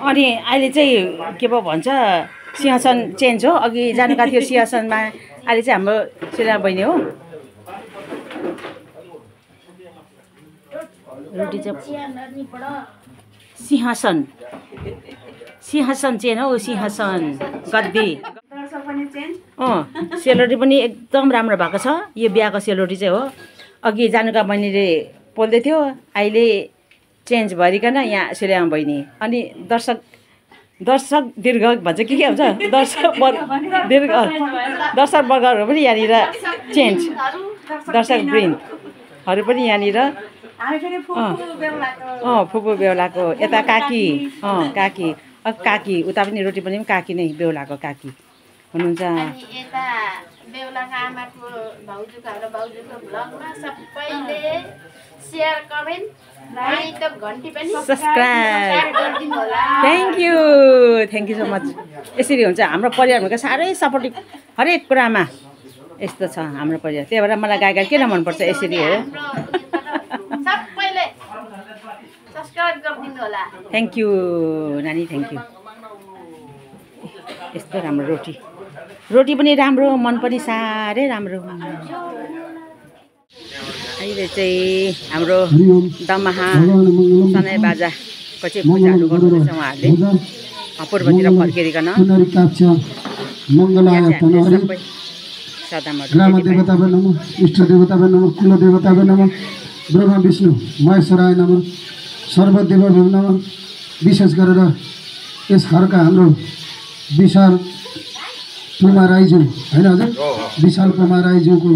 अनि अहिले चाहिँ के पो भन्छ सिंहासन चेन्ज हो अघि जानुका थियो सिंहासनमा अहिले चाहिँ हाम्रो श्रीराम बहिनी हो रोटी चाहिँ सिंहासन सिंहासन चेन हो सिंहासन गद्दी सेलरोटी पनि एकदम राम्रो भएको छ यो बिहाको सेलरोटी चाहिँ हो अघि जानुका बहिनीले पोल्दै थियो अहिले चेन्ज भरिकन यहाँ श्रीराम बहिनी अनि दर्शक दीर्घ भन्छ के हुन्छ दर्शक वर्गहरू पनि यहाँनिर चेन्ज दर्शक वृन्दहरू पनि यहाँनिर फुपू बेहुलाको यता काकी काकी उता पनि रोटी पनि काकी नै बेहुलाको काकी हुनुहुन्छ बेहुलाको आमाको भाउजूको हाम्रो भाउजूको भ्लगमा सबैले शेयर कमेन्ट लाइक घन्टी पनि सब्स्क्राइब गरिदिनु होला थ्याङ्क यू सो मच यसरी हुन्छ हाम्रो परिवारको साह्रै सपोर्टिभ हरेक कुरामा यस्तो छ हाम्रो परिवार त्यही भएर मलाई गाई किन मनपर्छ यसरी हो सबैले सब्स्क्राइब गरिदिनु होला थ्याङ्क यू नानी थ्याङ्क यू यस्तो राम्रो रोटी पनि राम्रो मन पनि साह्रै राम्रो अहिले चाहिँ हाम्रो दमाहा सनाई बाजाको चाहिँ पूजाहरू गर्नुहुँदैछ उहाँहरूले पूर्वतिर फर्किरिकन ग्राम देवता नमः इष्ट देवता नमः कुल देवता नमः ब्रह्मा विष्णु महेश्वराय नमः सर्वदेव नमः विशेष गरेर यस घरका हाम्रो विशाल पुमा राईज्यू होइन हजुर विशाल पुमा राईज्यूको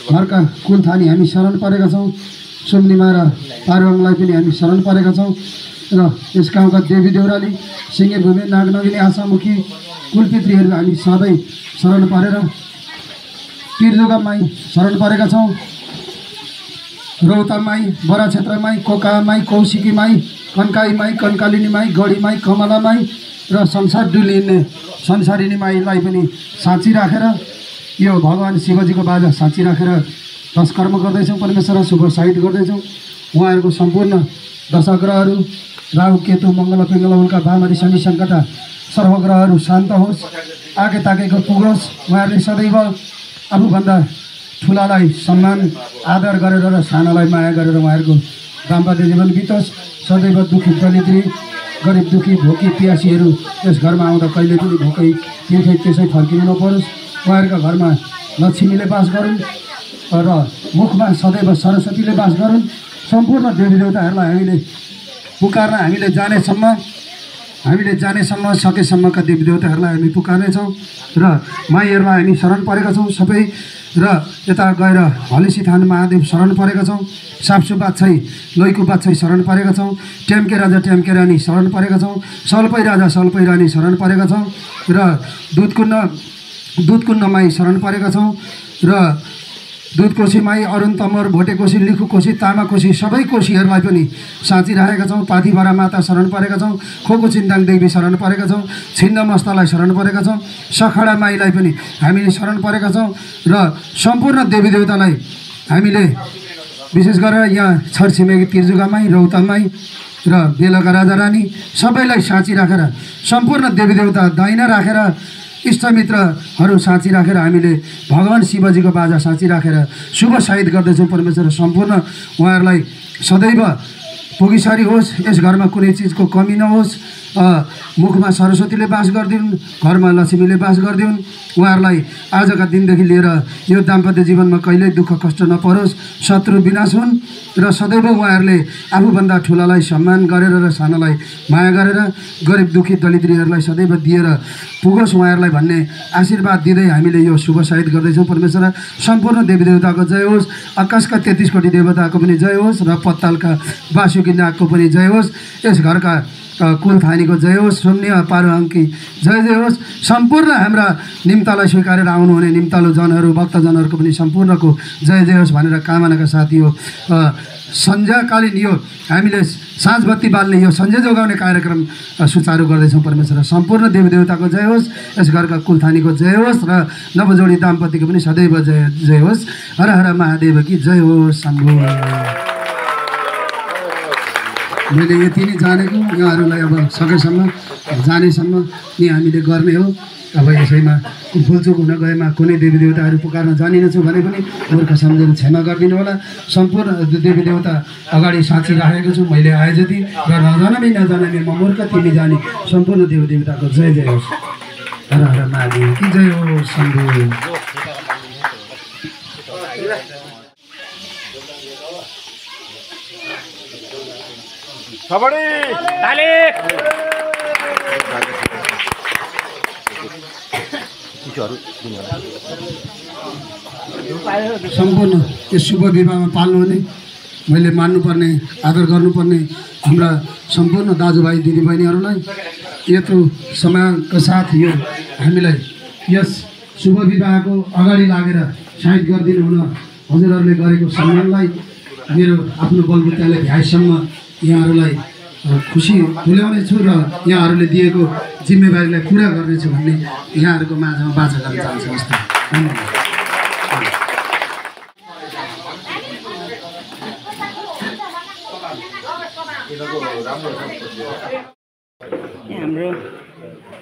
घरका कुलथानी हामी शरण परेका छौँ सुम्निमा र पारुवाङलाई पनि हामी शरण परेका छौँ र यस गाउँका देवी देउराली सिङ्गे भूमि नागनगिनी आशामुखी कुलपितृहरू हामी सबै शरण परेर पिरदुगा माई शरण परेका छौँ रौता माई बरा क्षेत्र माई कोका माई कौशिकी माई कन्काई माई कन्कालिनी माई गढी माई कमला माई र संसार डुलिने संसारिनी माईलाई पनि साँची राखेर यो भगवान् शिवजीको बाजा साँची राखेर दशकर्म गर्दैछौँ परमेश्वर शुभ साइड गर्दैछौँ उहाँहरूको सम्पूर्ण दशग्रहहरू राहु केतु मङ्गल पिङ्गल उल्का भामरी शनि सङ्कटा सर्वग्रहहरू शान्त होस् आगे ताकेको पुगोस् उहाँहरूले सदैव आफूभन्दा ठुलालाई सम्मान आदर गरेर र सानालाई माया गरेर उहाँहरूको दाम्पत्य जीवन बितोस् सदैव दुःखी दलिद्री गरिब दुःखी भोकी प्यासीहरू यस घरमा आउँदा कहिले पनि भोकै तिर्खै त्यसै फर्किनु नपरोस् उहाँहरूका घरमा लक्ष्मीले बास गरून् र मुखमा सदैव सरस्वतीले बास गरून् सम्पूर्ण देवी देवताहरूलाई हामीले पुकार्न हामीले जानेसम्म सकेसम्मका देवी देवताहरूलाई हामी पुकार्नेछौँ र माईहरूलाई हामी शरण परेका छौँ सबै र यता गएर हलिसी थान महादेव शरण परेका छौँ साप्सु बाछै लैकु बाछै शरण परेका छौँ ट्याम्के राजा ट्याम्के रानी शरण परेका छौँ सल्पै राजा सल्पै रानी शरण परेका छौँ र दुधकुन्न माई शरण परेका छौँ र दुधकोशी माई अरुण तमर भोटेकोशी लिखुकोशी तामाकोशी सबै कोशीहरूलाई पनि साँची राखेका छौँ पाथिभरा माता शरण परेका छौँ खोको चिन्ताङ देवी शरण परेका छौँ छिन्न मस्तालाई शरण परेका छौँ सखडा माईलाई पनि हामीले शरण परेका छौँ र सम्पूर्ण देवी देवतालाई हामीले विशेष गरेर यहाँ छरछिमेकी तिर्जुगा माई रौता माई र बेलका राजा रानी सबैलाई साँची राखेर सम्पूर्ण देवी देवता दाइना राखेर इष्टमित्रहरू साँची राखेर हामीले भगवान् शिवजीको बाजा साँची राखेर शुभ साहित गर्दैछौँ परमेश्वर सम्पूर्ण उहाँहरूलाई सदैव पुगिसारी होस् यस घरमा कुनै चिजको कमी नहोस् मुखमा सरस्वतीले बास गरिदिउन् घरमा लक्ष्मीले बास गरिदिउन् उहाँहरूलाई आजका दिनदेखि लिएर यो दाम्पत्य जीवनमा कहिल्यै दुःख कष्ट नपरोस् शत्रु विनाश हुन् र सदैव उहाँहरूले आफूभन्दा ठुलालाई सम्मान गरेर र सानालाई माया गरेर गरिब दुःखी दलिद्रीहरूलाई सदैव दिएर पुगोस् उहाँहरूलाई भन्ने आशीर्वाद दिँदै हामीले यो शुभ साहित गर्दैछौँ परमेश्वर सम्पूर्ण देवी देवताको जय होस् आकाशका 33 कोटी देवताको पनि जय होस् र पत्तालका बासुकी नागको पनि जय होस् यस घरका कुलथानीको जय होस् शून्य पारुवाङकी जय जय होस् सम्पूर्ण हाम्रा निम्तालाई स्वीकारेर आउनुहुने निम्तालु जनहरू भक्तजनहरूको पनि सम्पूर्णको जय जय होस् भनेर कामनाका साथ यो सन्ध्याकालीन यो हामीले साँझ बत्ती बाल्ने यो सन्ध्या जोगाउने कार्यक्रम सुचारू गर्दैछौँ परमेश्वर सम्पूर्ण देवी देवताको जय होस् यस घरका कुलथानीको जय होस् र नवजोडी दाम्पत्यको पनि सदैव जय जय होस् हर हर महादेव की जय होस् शम्भु मैले यति नै जानेको यहाँहरूलाई अब सकेसम्म जानेसम्म नि हामीले गर्ने हो। अब यसैमा भुलचुक हुन गएमा कुनै देवी देवताहरू पुकार्न जानिनछु भने पनि मूर्ख सम्झेर क्षमा गरिदिनु होला। सम्पूर्ण देवी देवता अगाडि साँची राखेको छु मैले आए जति र नजानमी नजानमी म मूर्ख तिमी जाने सम्पूर्ण देवी देवताको जय जय होस्। हर हर महादेव कि जय होस्। शम्भु सबडी ताली सम्पूर्ण यो शुभ विवाहमा पाल्नुहुने मैले मान्नुपर्ने आदर गर्नुपर्ने हाम्रा सम्पूर्ण दाजुभाइ दिदीबहिनीहरूलाई यत्रो समयका साथ यो हामीलाई यस शुभ विवाहको अगाडि लागेर साइड गरिदिनु हुन हजुरहरूले गरेको सम्मानलाई मेरो आफ्नो बलबुताले भ्याएसम्म यहाँहरूलाई खुसी तुल्याउने छु र यहाँहरूले दिएको जिम्मेवारीलाई पुरा गर्नेछु भन्ने यहाँहरूको माझमा बाचा गर्न चाहन्छु। हस् त, धन्यवाद। हाम्रो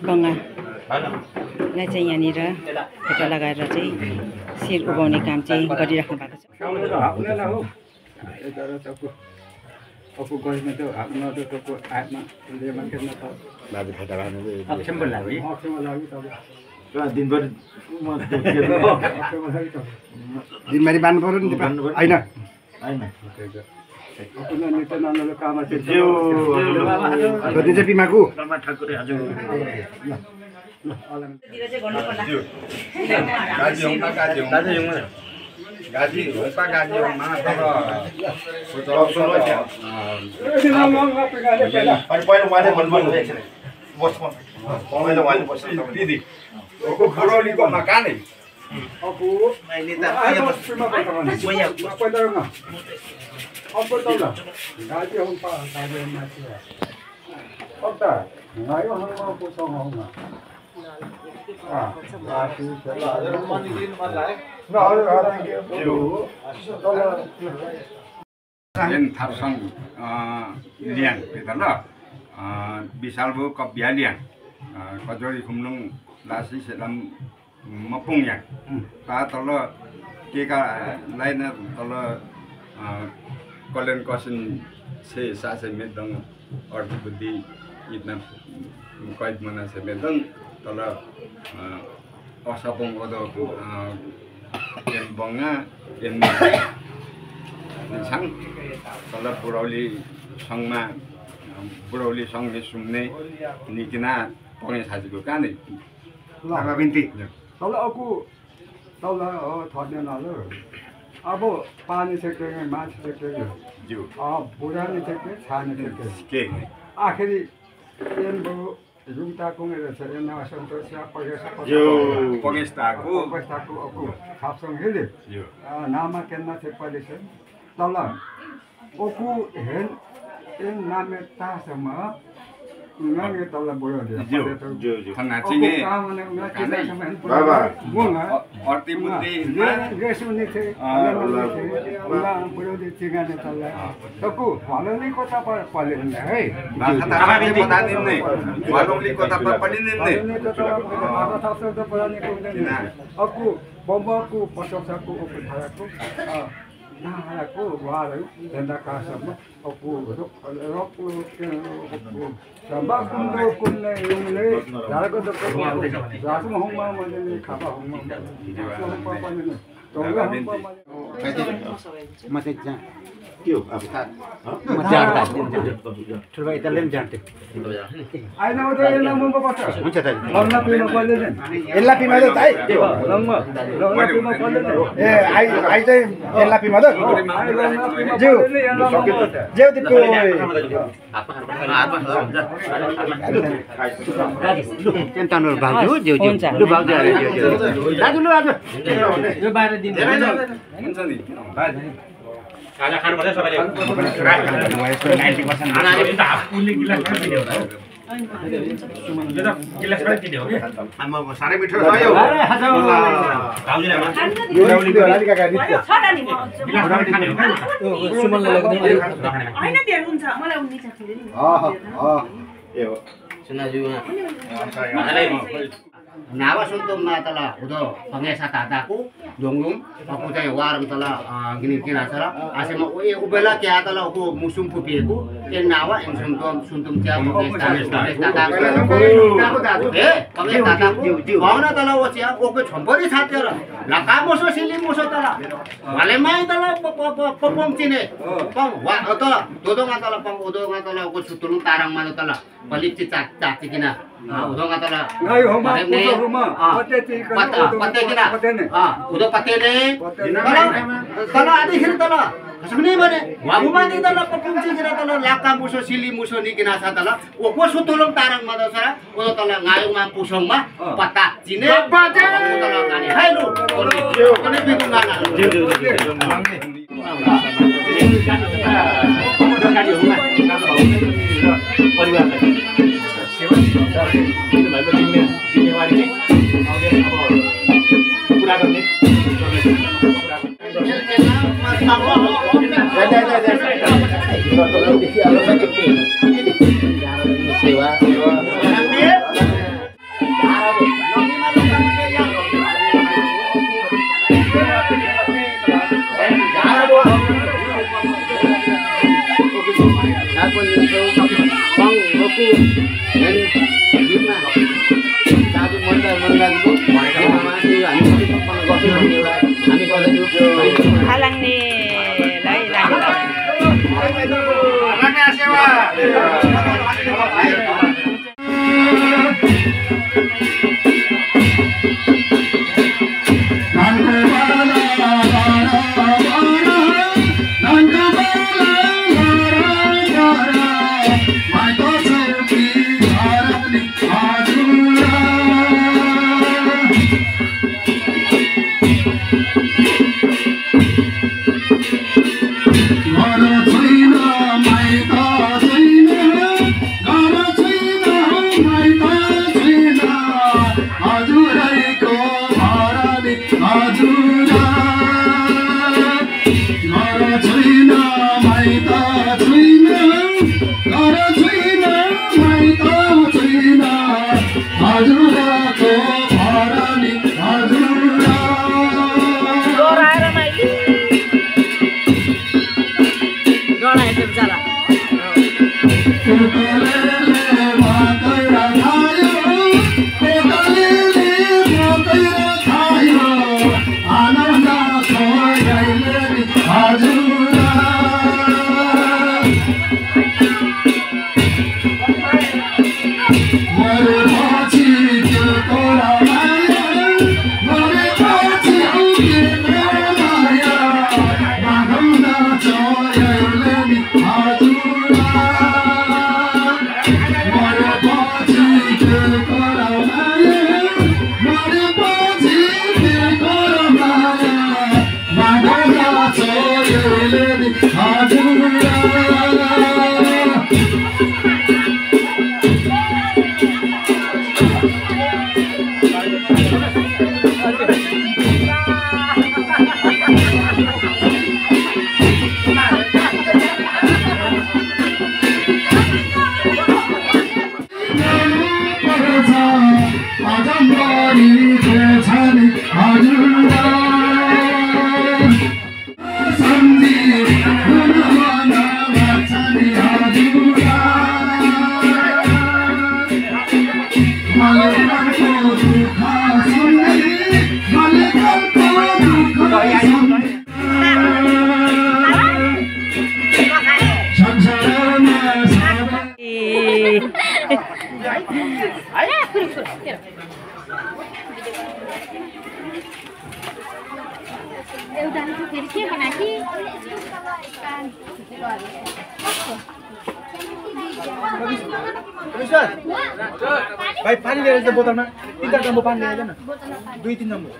बङ्गालाई चाहिँ यहाँनिर फेटा लगाएर चाहिँ शिर उगाउने काम चाहिँ गरिराख्नु भएको छ। दिनभरि बान्नु पर्यो नि होइन पिमाको गाजी होता गाजी मा तर पहिलो वाले भन्नु एकछिन बस पहिलो वाले बस दिदी ओको खरोलीको मकान है अबु मैले त पहिलो न अब त ल गाजी हम पा गाजी माथि अब त गायो हम पोसँग हम थाप्सङ लियाङ ल विशालबु कब्या लियाङ कजोडी खुम्लुङ लासी सेलाम मपुङ याङ ता तल केका लाइन तल कल्याण कसिन से सासे मेदङ अर्थ बुद्धि इतना कैद मना से मेदङ तल असपङ ओदो बङ्गा छाङ तल बुढौली सङ्घमा बुढौली सङ्घले सुन्ने निकिना पगे साथीको कहाँ नै बिन्ती तल अकु तल थर्ने नल अब पानी सेक्ने माछी सेक्ने ज्यू बुढानी सेक्ने छाने सेक्ने के आखिरी रुमताको मेरो छ एना सन्तोष यो पगेस्ताको अकु थाप्सङ हेले नामा केन्ना थे पलिस तल अकु हेन एन नामे तासम नगे तल बुढो ज्यू खना चिने बाबा अर्ती बुद्धि गेसुनी थे उला बुढो दि चिगाने तल तकु भलनी कोता पलिन है बाखा बिन्ती पता दिन्ने भलौली कोता पलिन ने आगा थाप्सङ त पलानी को अकु बम्बाको पटोसाको अकु धाराको नाहाको वारु धन्दा कासम अकु रोकु सम्बाकुndo कुन्ने युले धाराको त रासु होममा मैले खाबा होममा म चाहिँ जहाँ के हो अब म जान्दा ठुलो भाइ तले पनि जान्थे आइन म त एला मम्मा बस्छ हुन्छ त लग्न पिमा पल्ले नि एला पिमा त भाइ लग्न पिमा पल्ले नि ए आई चाहिँ एला पिमा त ज्यू ज्यू दिपको टेन्टानो भाउजू ज्यू ज्यू लु भाउजू अरे ज्यू दाजु लु आज यो बाहिर दिन्छ हुन्छ नि खाजा खानु पर्छ सबैले 90% खानाले पनि त हाफ फुल्ने गिलास खानु पर्यो आम्मा साह्रै मिठो छ यो nawa suntum na tala udo pangesa tataku donglung aku tay warang tala gini kina sara asema ubela kya tala ko musum pupiku en nawa en suntum kya pangesa tataku pangesa tataku bauna tala ocia oke chompori satera laka moso sili moso tala wale mai tala popom chine pang wa tala dodonga tala pang udonga tala ko sutulung tarang mano tala palit cat kina udonga tala पत्ते किना उदो पत्ते ने तला आदि खिर तला कसमने बने वाबुमा the तला पपुंची किना तला लाका मुसो सिली मुसो नि किना सा तला ओको सुतोलम तारङ मदो सरा उदो तला गायुमा पुसङमा पत्ता चिने बाजे तला गानी हाइलो कने बिगु गाना जिम्मेवारी चाहिँ पुरा गर्ने सेवा भाइ पानी ल्याएर बोतलमा 3-4 जम्बो पानी ल्याएर न 2-3 जम्बो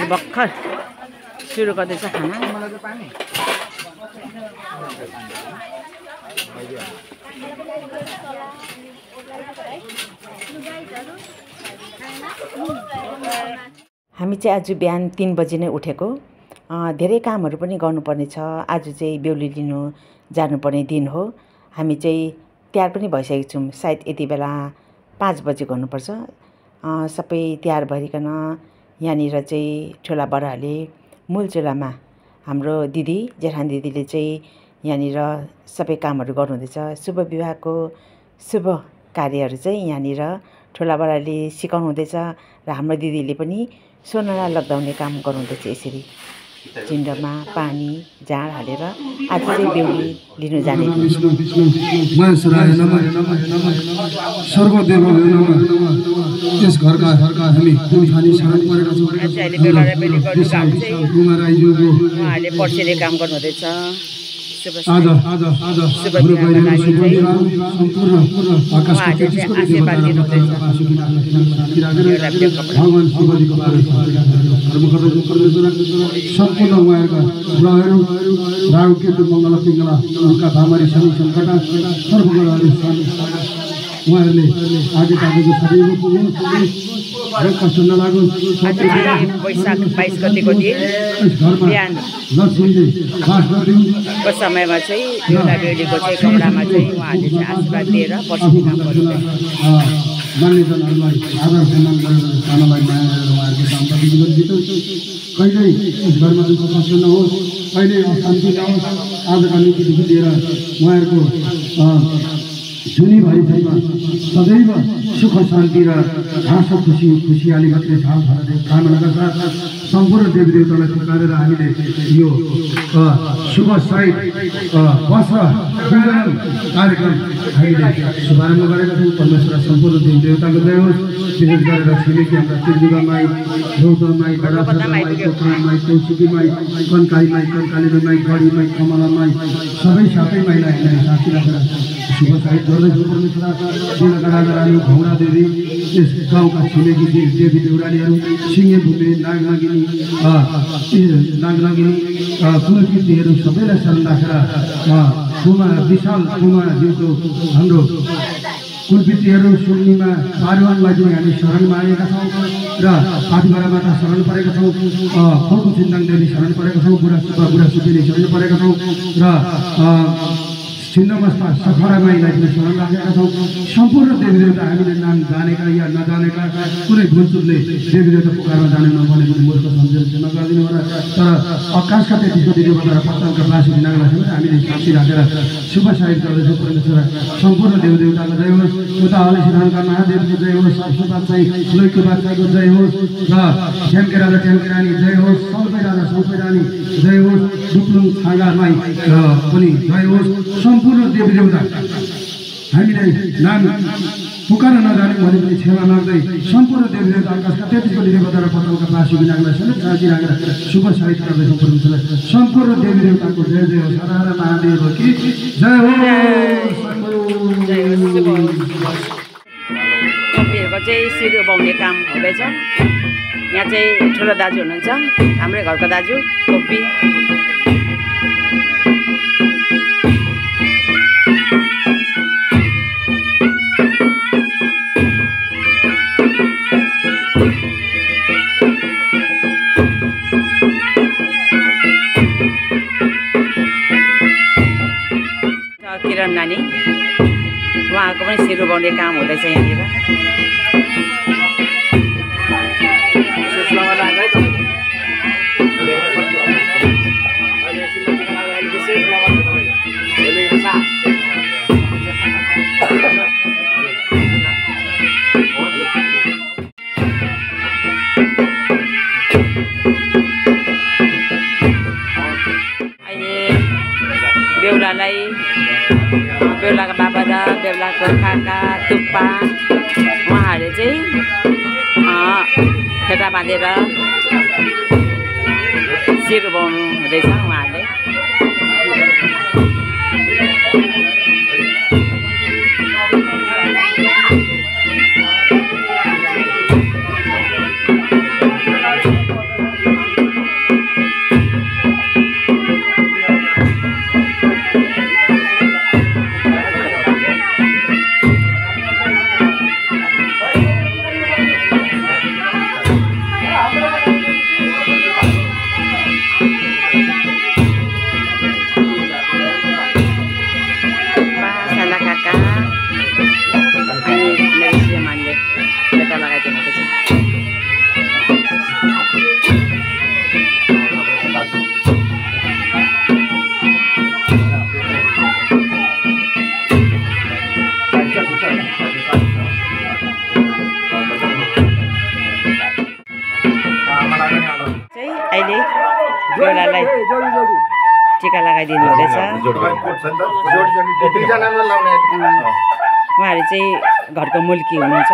भर्खर सुरु गर्दैछ खाना। हामी चाहिँ आज बिहान 3 बजी नै उठेको। धेरै कामहरू पनि गर्नुपर्ने छ। आज चाहिँ बेहुली लिनु जानुपर्ने दिन हो। हामी चाहिँ तयार पनि भइसकेको छौँ। सायद यति बेला 5 बजी गर्नुपर्छ। सबै तयार भइकन यहाँनिर चाहिँ ठुला बडाहरूले मूल चुल्हामा हाम्रो दिदी जेठानी दिदीले चाहिँ यहाँनिर सबै कामहरू गर्नुहुँदैछ। शुभ विवाहको शुभ कार्यहरू चाहिँ यहाँनिर ठुला बडाले सिकाउनु हुँदैछ र हाम्रो दिदीले पनि सोनाला लग्दाउने काम गर्नुहुँदैछ। यसरी चिन्डमा पानी जाँड हालेर आज चाहिँ बेहुली लिनु जाने। यस घरका हामी खानी शरण परेका छौँ। उहाँहरूले पर्सेले काम गर्नुहुँदैछ। सम्पूर्ण उहाँहरूका ग्रहहरू राहु केतु मङ्गल पिङ्गला उनका भामारी शनि सङ्कट सर्वग्रहहरू उहाँहरूले आगे तागेको सबैको पुग्नु कष्ट नलागोस्। वैशाख 22 गतिको दिन बिहानको समयमा चाहिँ बेहुला बेहुलीको चाहिँ कपडामा चाहिँ उहाँहरूले चाहिँ आशीर्वाद दिएर पर्सिने काम गर्नुहुन्छ। मान्यजनहरूलाई आदर सम्मान गरेर खानालाई माया गरेर उहाँहरूको दाम्पत्य जीवन बिताउँछ। कहिल्यै यस घरमा दुःख कष्ट नहोस्, कहिल्यै अशान्ति नहोस्। आजका निम्तिदेखि लिएर उहाँहरूको जुनीभरिसम्म सदैव सुख शान्ति र हाँसो खुसियाली मात्रै छ भनेर कामनाका साथ सम्पूर्ण देवी देवतालाई पुकारेर हामीले यो शुभ साइड वर्ष कार्यक्रम हामीले शुभारम्भ गरेका छौँ। परमेश्वर सम्पूर्ण देवी देवताको जय होस्। विशेष गरेर छिमेकी हाम्रा तिर्जुगा माई, गौतम माई, बडाफुटा माई, कोक्राम माई, कौशिकी माई, कन्काली माई, कन्काली माई, गढी माई, कमला माई, सबै साथै माईलाई हामीले साथी राखेर शुभ साइड गर्दैछौँ। परमेश्वर दिनका राजा रानी घौडा देवी, यस गाउँका छिमेकी देवी देउरालीहरू, सिंहे भूमि, नागनागिनी कुलकृतिहरू सबैलाई शरण राखेर विशाल कुमारज्यूको हाम्रो कुलकृतिहरू सुन्नीमा पारुवानलाई पनि हामी शरणमा आएका छौँ र पाथिभराबाट शरण परेका छौँ। खोलको छिन्दाङ देवी शरण परेका छौँ। बुढा सुकेली शरण परेका छौँ र छिन्नमस्ता सखरा माईलाई पनि शरण राखेका छौँ। सम्पूर्ण देवी देवता हामीले नाम जानेका या नजानेका कुनै भुलचुकले देवी देवता पुकारमा जाने नभने पनि मूर्ख सम्झेर क्षमा गरिदिनु होला। तर आकाशका 33 दिनबाट पत्तालका बासी दिनालाई पनि हामीले साक्षी राखेर शुभ साहित्य गर्दैछौँ। परमेश्वर सम्पूर्ण देवी देवताको जय होस्। उता हले सिद्धान्तका महादेवको जय होस्। सुपात चाहिँ लैको बादशाहको जय होस् र ठ्याम्के राजा ठ्याम्के रानी जय होस्। सल्पै राजा सल्पै रानी जय होस्। डुप्लुङ छाँगा माई पनि जय होस्। सम्पूर्ण देवी देवता हामीलाई नाम पुकार नजाने भने पनि क्षमा माग्दै सम्पूर्ण देवी देवता आकाशका 33 कोटी देवता र पत्तालका बासी विनागलाई समेत साथी राखेर शुभ साहित्य गर्दैछौँ। परमेश्वरलाई सम्पूर्ण देवी देवताको जय जय होस्। हर हर महादेव की जय होस्। टोपीहरूको चाहिँ सिरो बाउने काम हुँदैछ। यहाँ चाहिँ ठुलो दाजु हुनुहुन्छ, हाम्रै घरको दाजु टोपी। किरण नानी उहाँको पनि सिरो बाउने काम हुँदैछ यहाँनिर। बेहुलालाई बेहुलाको बाबा र बेहुलाको काका टुप्पा उहाँहरूले चाहिँ फेटा बाँधेर सिरो बाउनु हुँदैछ उहाँहरूले। बेहुलालाई टिका लगाइदिनु हुँदैछ। उहाँहरू चाहिँ घरको मुल्की हुनुहुन्छ।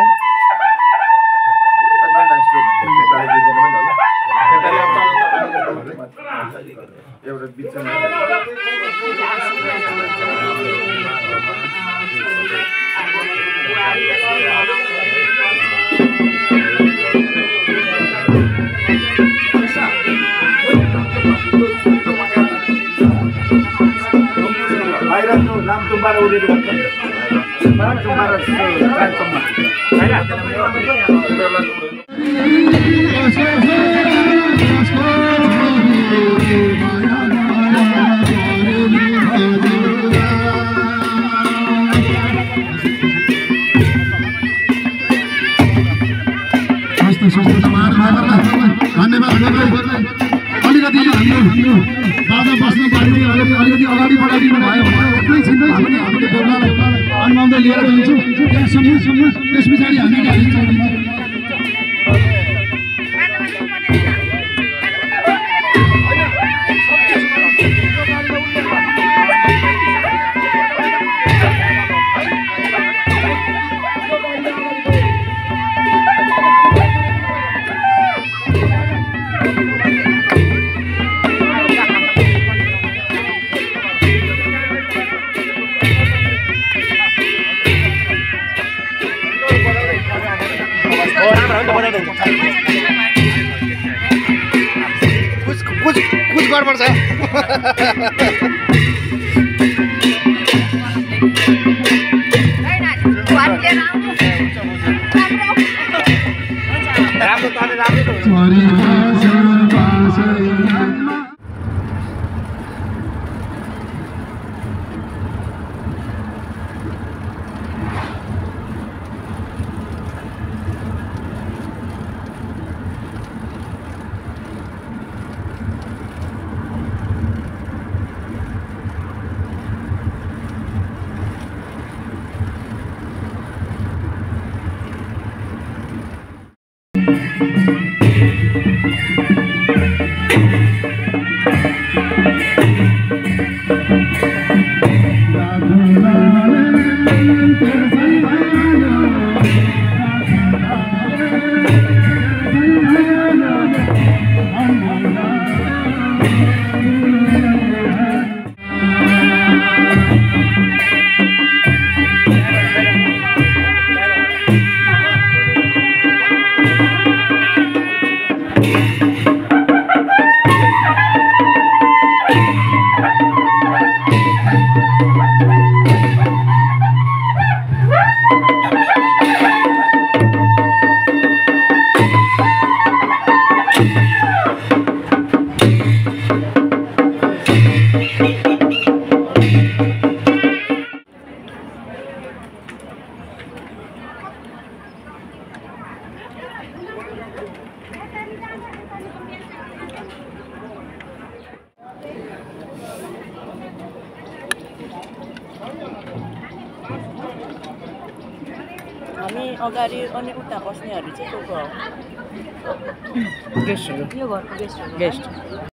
अलिकति बाजा बस्ने गाडी अलिकति अगाडि बढाइदिनु भयो भने एकैछिनमै हामीले बेहुलालाई अन्माउँदै लिएर जान्छौँ। त्यहाँ सम्झौँ त्यस पछाडि हामी हालिन्छौँ। कुछ गडबड छ। हामी अगाडि अनि उता बस्नेहरू चाहिँ को को हो? गेस्टहरू। यो घरको गेस्ट।